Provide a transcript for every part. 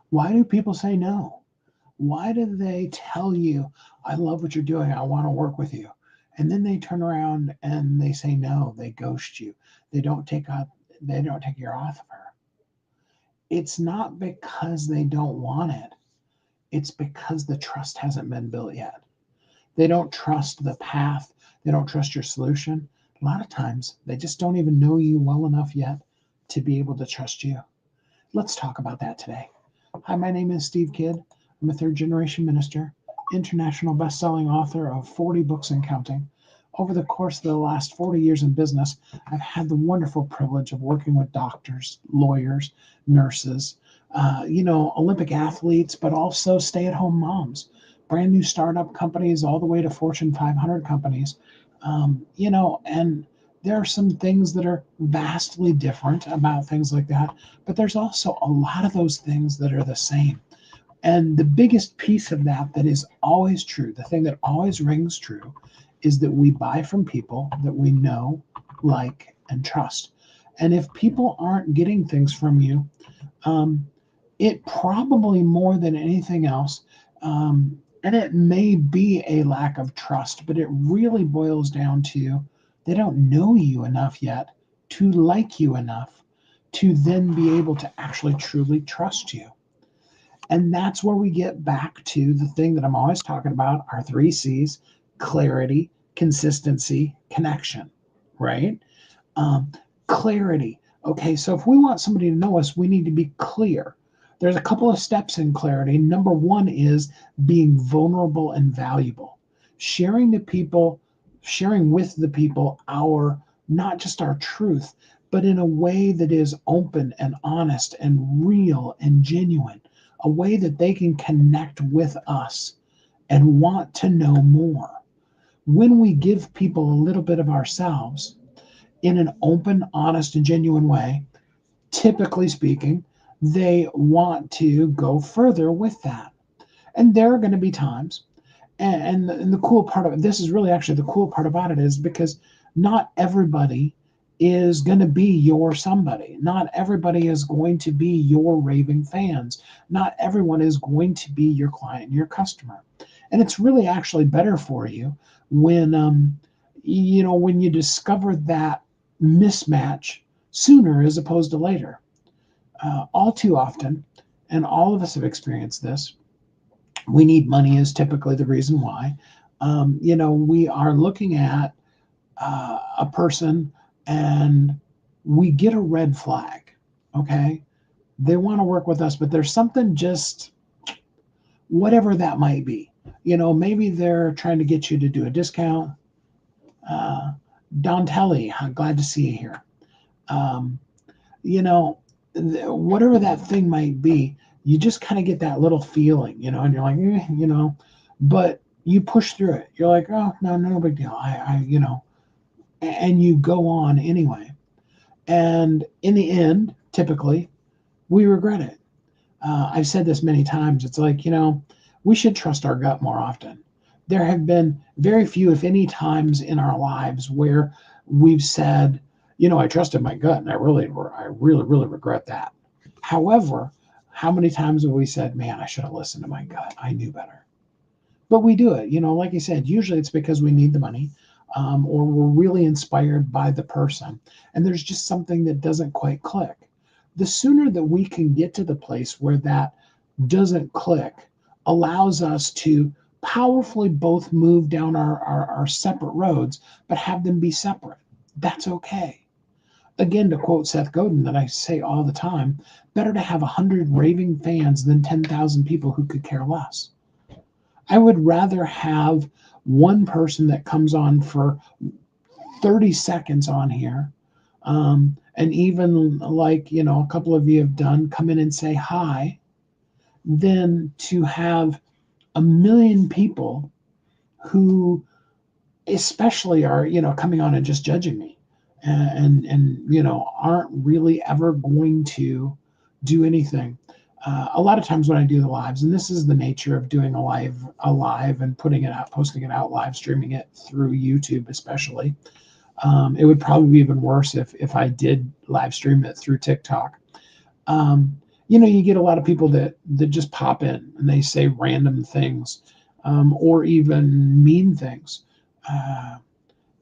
Why do people say no? Why do they tell you, I love what you're doing, I want to work with you? And then they turn around and they say no, they ghost you. They don't take your offer. It's not because they don't want it. It's because the trust hasn't been built yet. They don't trust the path. They don't trust your solution. A lot of times, they just don't even know you well enough yet to be able to trust you. Let's talk about that today. Hi, my name is Steve Kidd. I'm a third generation minister, international best-selling author of 40 books and counting. Over the course of the last 40 years in business, I've had the wonderful privilege of working with doctors, lawyers, nurses, Olympic athletes, but also stay-at-home moms, brand new startup companies, all the way to Fortune 500 companies. And there are some things that are vastly different about things like that, but there's also a lot of those things that are the same. And the biggest piece of that that is always true, the thing that always rings true, is that we buy from people that we know, like, and trust. And if people aren't getting things from you, um, it probably more than anything else, and it may be a lack of trust, but it really boils down to they don't know you enough yet to like you enough to then be able to actually truly trust you. And that's where we get back to the thing that I'm always talking about, our three C's: clarity, consistency, connection, right? Um, Clarity. Okay, so if we want somebody to know us, we need to be clear. There's a couple of steps in clarity. Number one is being vulnerable and valuable, sharing to people, sharing with the people our not just our truth, but in a way that is open and honest and real and genuine, a way that they can connect with us and want to know more. When we give people a little bit of ourselves in an open, honest, and genuine way, typically speaking, they want to go further with that. And there are going to be times, and the cool part of it, this is really actually the cool part about it, is because not everybody is going to be your somebody. Not everybody is going to be your raving fans. Not everyone is going to be your client, your customer. And it's really actually better for you when when you discover that mismatch sooner as opposed to later. All too often, and all of us have experienced this, we need money is typically the reason why. We are looking at a person and we get a red flag. Okay. They want to work with us, but there's something just whatever that might be. Maybe they're trying to get you to do a discount. Uh, Don Telly, I'm glad to see you here. Um, you know, Whatever that thing might be, you just kind of get that little feeling, and you're like, but you push through it. You're like, oh, no, no big deal. And you go on anyway. And in the end, typically, we regret it. I've said this many times. It's like, we should trust our gut more often. There have been very few, if any, times in our lives where we've said, I trusted my gut and I really regret that. However, how many times have we said, man, I should have listened to my gut. I knew better. But we do it, like I said, usually it's because we need the money, or we're really inspired by the person. And there's just something that doesn't quite click. The sooner that we can get to the place where that doesn't click allows us to powerfully both move down our separate roads, but have them be separate. That's okay. Again, to quote Seth Godin, that I say all the time, better to have 100 raving fans than 10,000 people who could care less. I would rather have one person that comes on for 30 seconds on here, and even like, a couple of you have done, come in and say hi, than to have a million people who especially are, coming on and just judging me and aren't really ever going to do anything. A lot of times when I do the lives, and this is the nature of doing a live and putting it out, posting it out, live streaming it through YouTube, especially. It would probably be even worse if I did live stream it through TikTok. Um, You get a lot of people that just pop in and they say random things, or even mean things. Uh,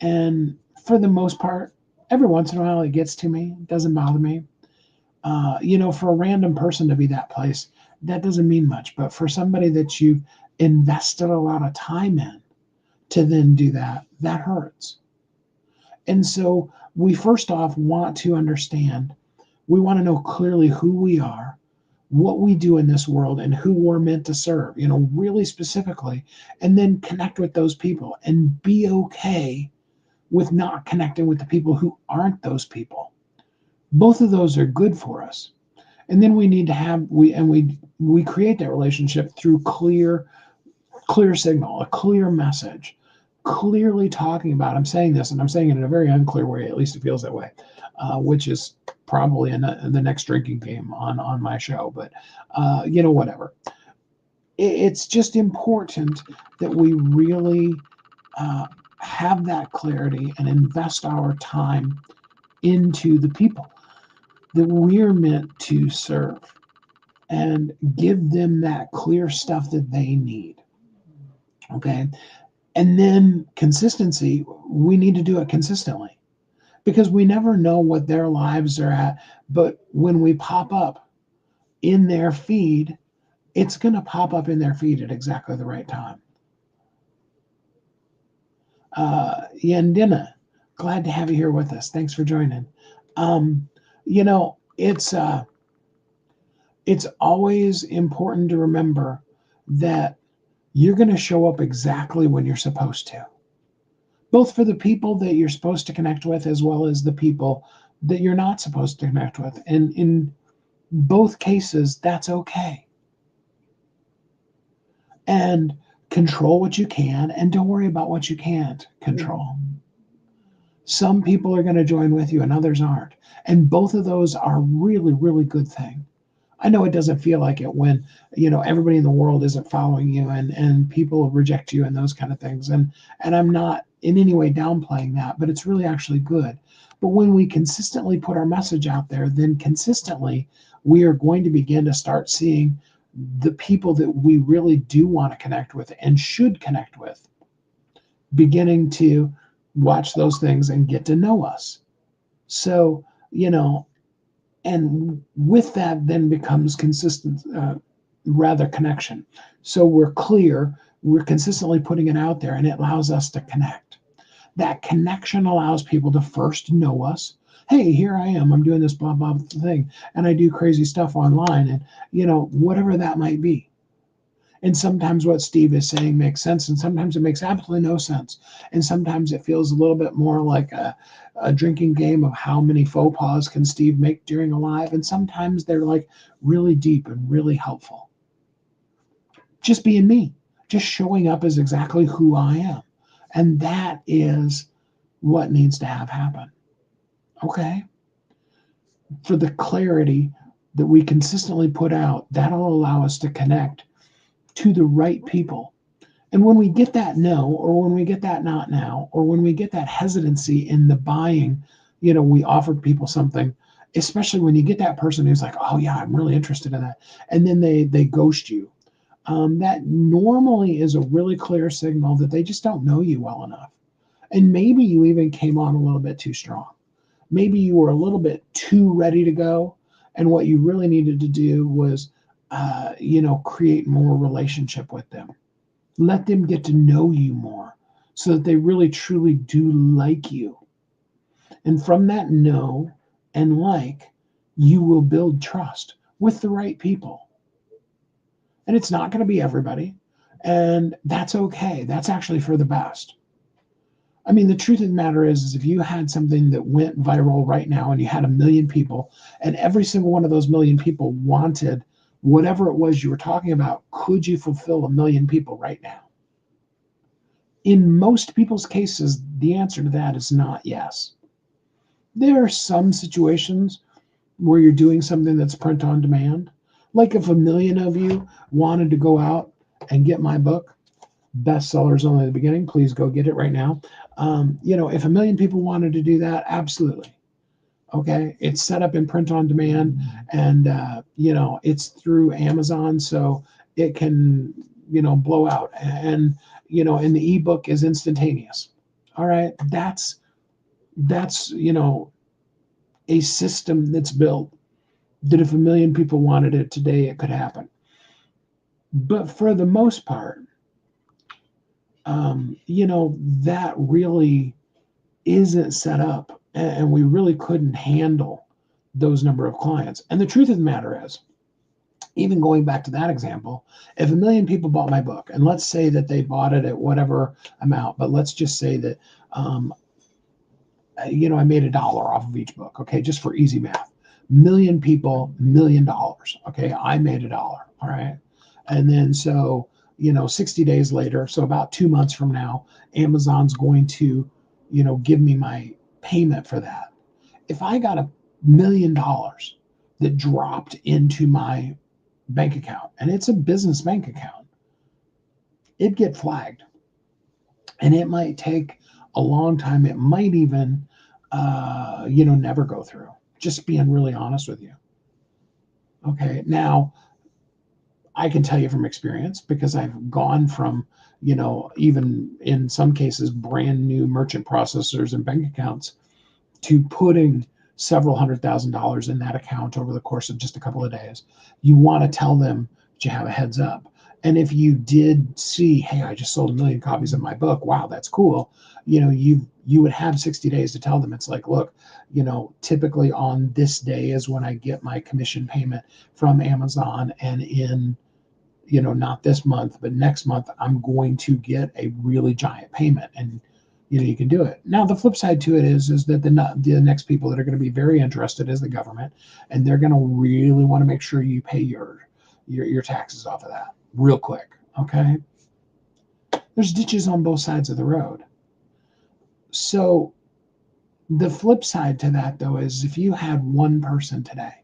and for the most part, every once in a while it gets to me. It doesn't bother me. For a random person to be that place, that doesn't mean much. But for somebody that you've invested a lot of time in to then do that, that hurts. And so we first off want to understand, we want to know clearly who we are, what we do in this world, and who we're meant to serve, really specifically, and then connect with those people and be okay with not connecting with the people who aren't those people. Both of those are good for us. And then we need to have we create that relationship through clear signal, a clear message, clearly talking about. I'm saying this, and I'm saying it in a very unclear way. At least it feels that way, which is probably in the next drinking game on my show. But whatever. It's just important that we really have that clarity and invest our time into the people that we're meant to serve and give them that clear stuff that they need. Okay. And then consistency, we need to do it consistently because we never know what their lives are at. But when we pop up in their feed, it's going to pop up in their feed at exactly the right time. Yandina, glad to have you here with us. Thanks for joining. It's always important to remember that you're going to show up exactly when you're supposed to, both for the people that you're supposed to connect with as well as the people that you're not supposed to connect with. And in both cases, that's okay. And control what you can and don't worry about what you can't control. Some people are going to join with you and others aren't. And both of those are really, really good thing. I know it doesn't feel like it when, everybody in the world isn't following you and people reject you and those kind of things. And I'm not in any way downplaying that, but it's really actually good. But when we consistently put our message out there, then consistently we are going to begin to start seeing the people that we really do want to connect with and should connect with beginning to watch those things and get to know us. So, and with that then becomes consistent, rather connection. So we're clear, we're consistently putting it out there, and it allows us to connect. That connection allows people to first know us. Hey, here I am. I'm doing this blah, blah thing. And I do crazy stuff online and, whatever that might be. And sometimes what Steve is saying makes sense, and sometimes it makes absolutely no sense. And sometimes it feels a little bit more like a drinking game of how many faux pas can Steve make during a live. And sometimes they're like really deep and really helpful. Just being me, just showing up as exactly who I am. And that is what needs to have happen. Okay. For the clarity that we consistently put out, that'll allow us to connect to the right people. And when we get that no, or when we get that not now, or when we get that hesitancy in the buying, we offered people something, especially when you get that person who's like, oh yeah, I'm really interested in that. And then they ghost you. That normally is a really clear signal that they just don't know you well enough. And maybe you even came on a little bit too strong. Maybe you were a little bit too ready to go. And what you really needed to do was create more relationship with them. Let them get to know you more so that they really truly do like you. And from that know and like, you will build trust with the right people. And it's not going to be everybody. And that's okay. That's actually for the best. I mean, the truth of the matter is if you had something that went viral right now and you had 1 million people, and every single one of those 1 million people wanted whatever it was you were talking about, could you fulfill 1 million people right now? In most people's cases, the answer to that is not yes. There are some situations where you're doing something that's print on demand. Like if 1 million of you wanted to go out and get my book, bestsellers only at the beginning, please go get it right now. If 1 million people wanted to do that, absolutely. Okay. It's set up in print on demand, and, it's through Amazon. So it can, blow out, and the ebook is instantaneous. All right. That's a system that's built that if a million people wanted it today, it could happen. But for the most part, that really isn't set up, and we really couldn't handle those number of clients. And the truth of the matter is, even going back to that example, if a million people bought my book, and let's say that they bought it at whatever amount, but let's just say that, I made $1 off of each book, okay, just for easy math. Million people, $1 million. Okay, I made $1. All right. And then 60 days later, so about 2 months from now, Amazon's going to, give me my payment for that. If I got $1 million that dropped into my bank account, and it's a business bank account, it'd get flagged. And it might take a long time. It might even, never go through. Just being really honest with you. Okay. Now, I can tell you from experience, because I've gone from, even in some cases, brand new merchant processors and bank accounts to putting several $100,000 in that account over the course of just a couple of days. You want to tell them that you have a heads up. And if you did see, hey, I just sold 1 million copies of my book, wow, that's cool. You would have 60 days to tell them. It's like, look, typically on this day is when I get my commission payment from Amazon, and in, not this month, but next month, I'm going to get a really giant payment. And you can do it. Now, the flip side to it is that the next people that are going to be very interested is the government, and they're going to really want to make sure you pay your taxes off of that real quick. Okay. There's ditches on both sides of the road. So the flip side to that, though, is if you had one person today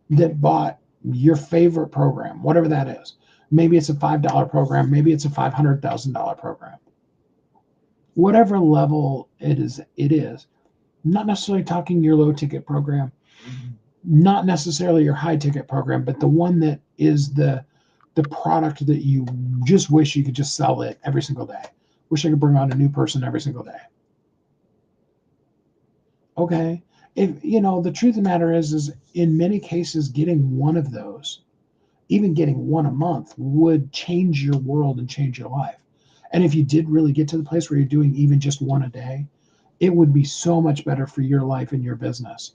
that bought your favorite program, whatever that is, maybe it's a $5 program, maybe it's a $500,000 program, whatever level it is, not necessarily talking your low ticket program, not necessarily your high ticket program, but the one that is the product that you just wish you could just sell it every single day. Wish I could bring on a new person every single day. Okay. If the truth of the matter is in many cases, getting one of those, even getting one a month, would change your world and change your life. And if you did really get to the place where you're doing even just one a day, it would be so much better for your life and your business.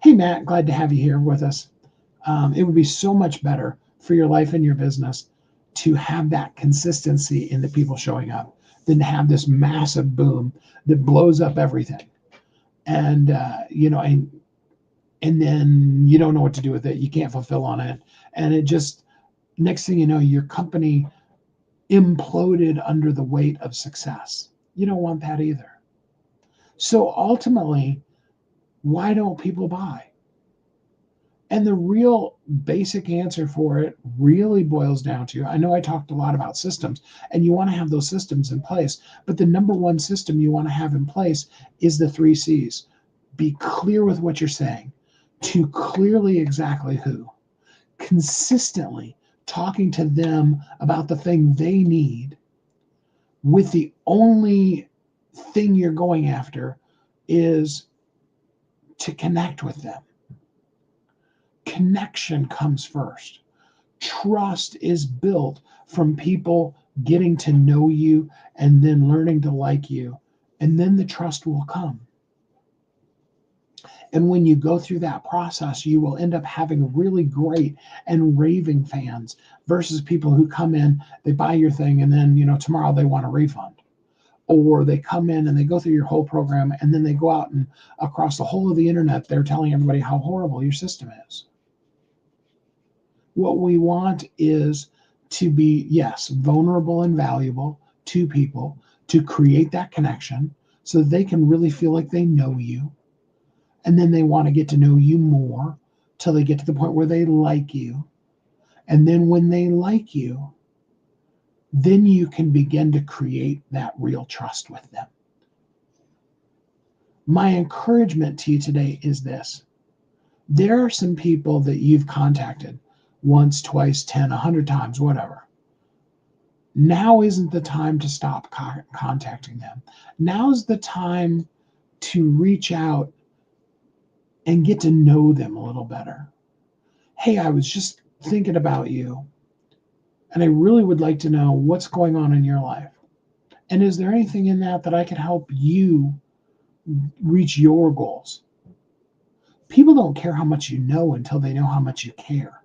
Hey, Matt, glad to have you here with us. It would be so much better for your life and your business to have that consistency in the people showing up than to have this massive boom that blows up everything. And, and then you don't know what to do with it. You can't fulfill on it. And it just, next thing you know, your company imploded under the weight of success. You don't want that either. So ultimately, why don't people buy? And the real basic answer for it really boils down to, I know I talked a lot about systems, and you want to have those systems in place, but the number one system you want to have in place is the 3 C's. Be clear with what you're saying, to clearly exactly who, consistently talking to them about the thing they need, with the only thing you're going after is to connect with them. Connection comes first. Trust is built from people getting to know you and then learning to like you, and then the trust will come. And when you go through that process, you will end up having really great and raving fans versus people who come in, they buy your thing, and then, tomorrow they want a refund. Or they come in and they go through your whole program, and then they go out and across the whole of the internet, they're telling everybody how horrible your system is. What we want is to be, yes, vulnerable and valuable to people, to create that connection so that they can really feel like they know you. And then they want to get to know you more till they get to the point where they like you. And then when they like you, then you can begin to create that real trust with them. My encouragement to you today is this. There are some people that you've contacted once, twice, 10, 100 times, whatever. Now isn't the time to stop contacting them. Now's the time to reach out and get to know them a little better. Hey, I was just thinking about you, and I really would like to know what's going on in your life. And is there anything in that that I can help you reach your goals? People don't care how much you know until they know how much you care.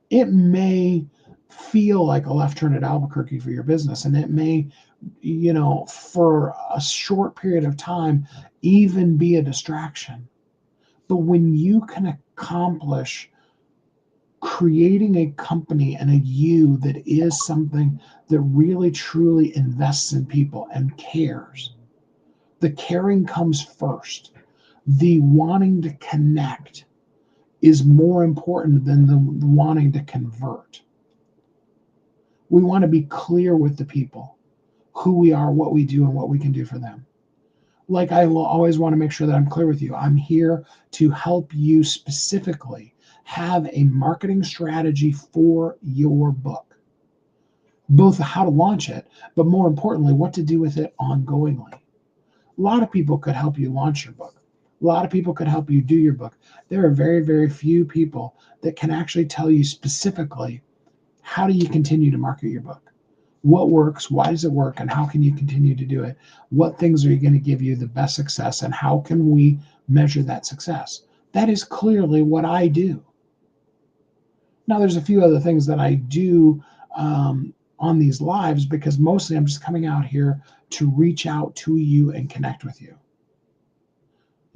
It may feel like a left turn at Albuquerque for your business, and it may, for a short period of time, even be a distraction. But when you can accomplish creating a company and a you that is something that really truly invests in people and cares, the caring comes first. The wanting to connect is more important than the wanting to convert. We want to be clear with the people who we are, what we do, and what we can do for them. Like I always want to make sure that I'm clear with you. I'm here to help you specifically have a marketing strategy for your book, both how to launch it, but more importantly, what to do with it ongoingly. A lot of people could help you launch your book. A lot of people could help you do your book. There are very, very few people that can actually tell you specifically how do you continue to market your book? What works? Why does it work? And how can you continue to do it? What things are you going to give you the best success? And how can we measure that success? That is clearly what I do. Now, there's a few other things that I do on these lives, because mostly I'm just coming out here to reach out to you and connect with you.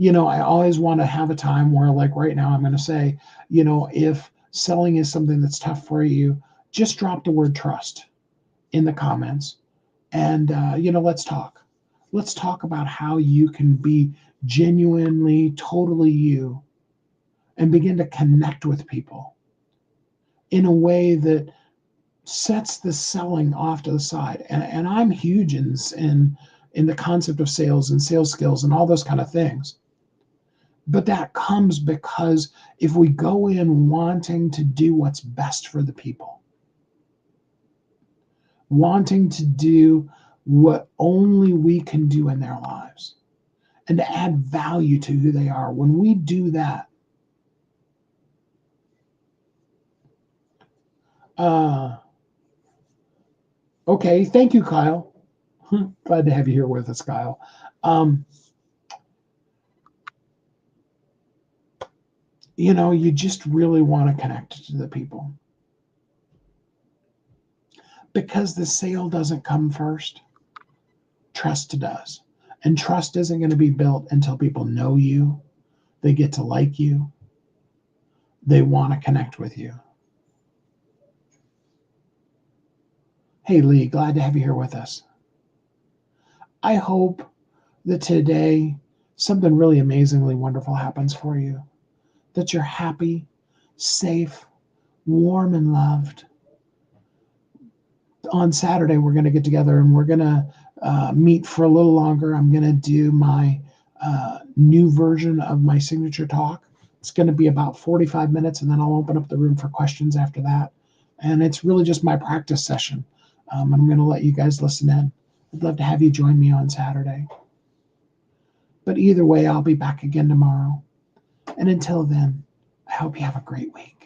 I always want to have a time where, like right now, I'm going to say, if selling is something that's tough for you, just drop the word trust in the comments and, let's talk. Let's talk about how you can be genuinely, totally you and begin to connect with people in a way that sets the selling off to the side. And I'm huge in the concept of sales and sales skills and all those kind of things. But that comes because if we go in wanting to do what's best for the people, wanting to do what only we can do in their lives, and to add value to who they are, when we do that, okay, thank you, Kyle. Glad to have you here with us, Kyle. You just really want to connect to the people, because the sale doesn't come first. Trust does. And trust isn't going to be built until people know you, they get to like you, they want to connect with you. Hey, Lee, glad to have you here with us. I hope that today something really amazingly wonderful happens for you, that you're happy, safe, warm, and loved. On Saturday, we're going to get together and we're going to meet for a little longer. I'm going to do my new version of my signature talk. It's going to be about 45 minutes, and then I'll open up the room for questions after that. And it's really just my practice session. I'm going to let you guys listen in. I'd love to have you join me on Saturday. But either way, I'll be back again tomorrow. And until then, I hope you have a great week.